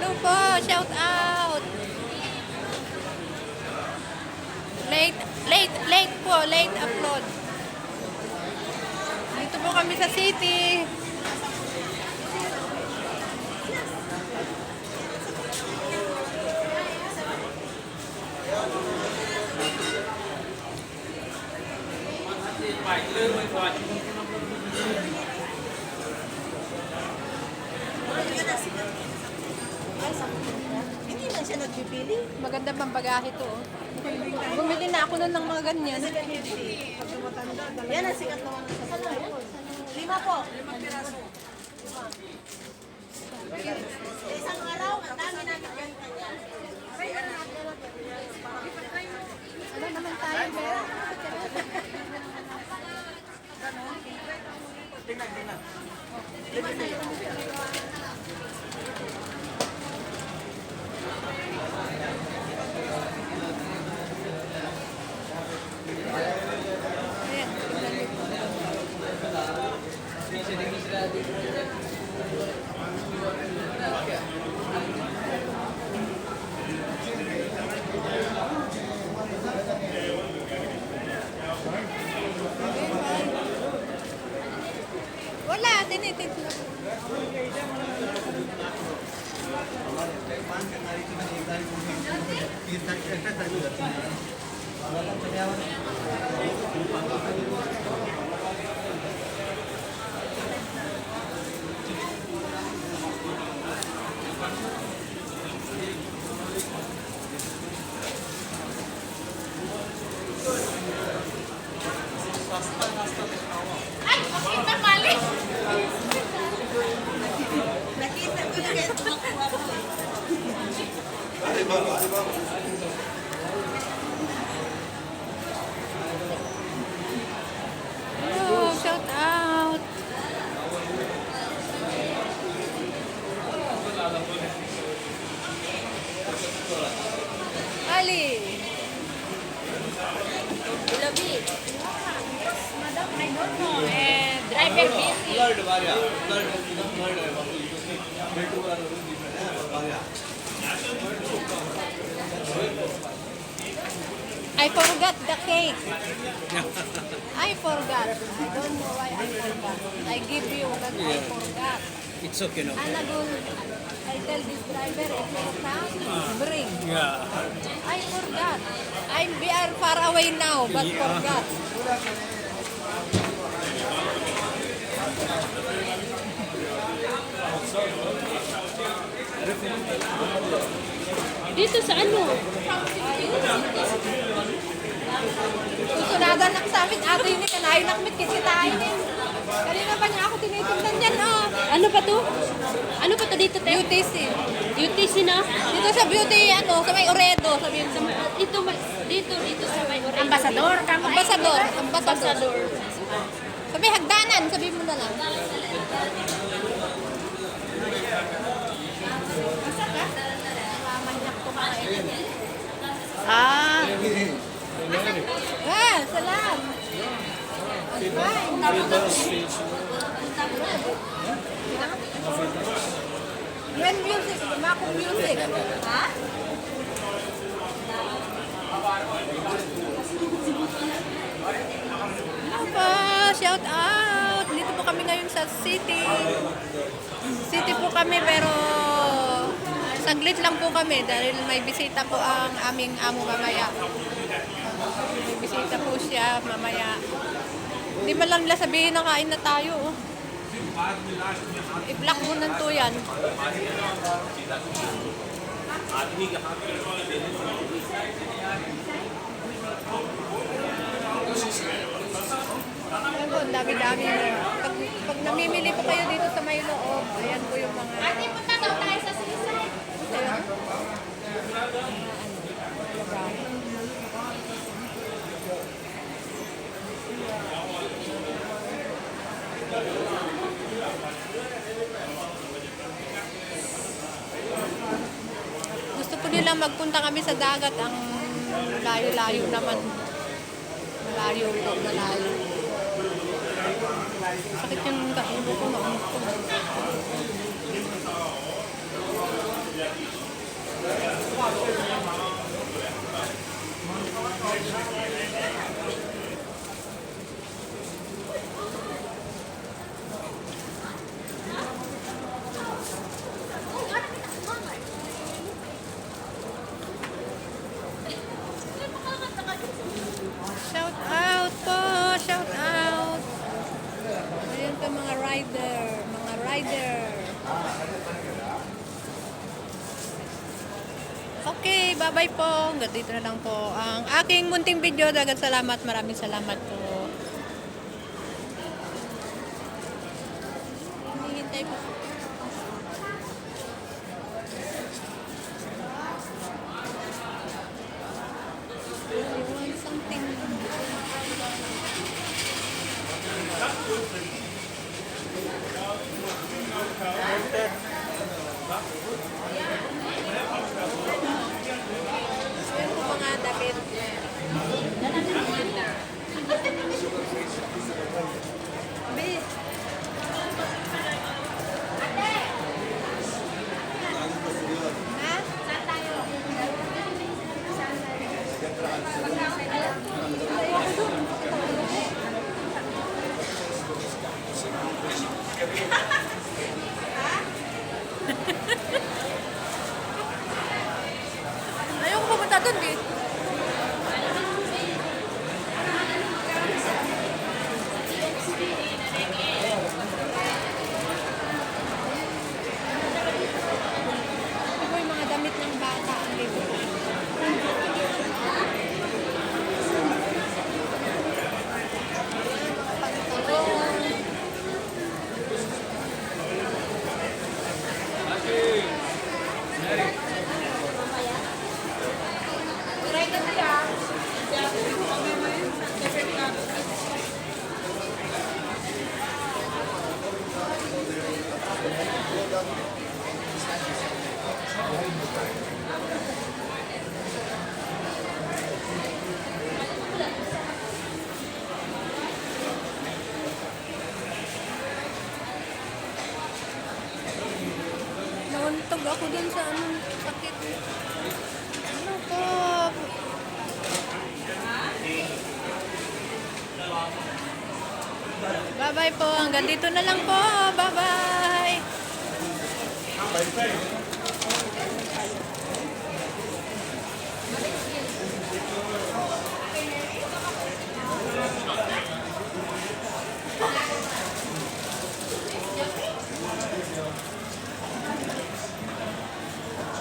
Hello po, shout out. Late po, late upload. Dito po kami sa city. Hindi man siya nagpipili. Maganda pang bagahe to. Oh. Bumili na ako nun ng mga ganyan. Yan ang sikat naman sa salon. 5 po. 5 piraso. Isang araw, ang dami namin yan kanya. Ano naman tayo, Bel? Ayan, tingnan niyo po. Wala, tinitid lang. Nakita ko na kaya tumakuha ko. Hello, shout out. Ali. Labi. Madam, I don't know. Driver busy. I forgot the cake. I forgot. I don't know why I forgot. I give you that I forgot. It's okay, no? And I tell this driver, if you come, bring. Yeah. I forgot. We are far away now, but Yeah. forgot. Dito sa ano? Susunadan ako sa amin, ate yun, kanayon nakmit, kikitahin eh. Kanina pa niya ako tinitingnan yan, oh. Ano pa to? Ano pa to dito, te? UTC. UTC na? Dito sa beauty, sa may Oredo, sabihin sa Ito, dito sa may Oregon. Ambasador? Ambasador. Ambasador. Sa may hagdanan, sabihin mo na lang. Mamanyak ko kain. Ah, salam. When music, Mako music. Ha? Apa, shout out. Dito po kami ngayon sa city. City po kami pero saglit lang po kami dahil may bisita po ang aming amo mamaya. May bisita po siya mamaya. Hindi man lang nila sabihin na kain na tayo. Oh. I-block mo ng to yan. Ayan po, ang dami-dami. Pag namimili po kayo dito sa may loob, ayan po yung mga... Ate, punta daw tayo sa seaside. Ayan. sana magpunta kami sa dagat. Ang layo-layo naman. Malayo po, malayo. Sakit yung kaulo ko. Maunod ko. Shout out po! Shout out! Ayan ka mga rider. Mga rider. Okay, bye-bye po. Hanggang dito na lang po ang aking munting video. Dagat salamat. Maraming salamat po. Hinihintay po. I want something. Ayan po mga damit. Bis. Ha? Saan tayo? Ayoko pumunta doon, eh. Ito yung mga damit ng bata ang libo. Nauntog ako dun sa anong sakit. Ano po? Bye-bye po. Hanggang dito na lang po. Bye-bye.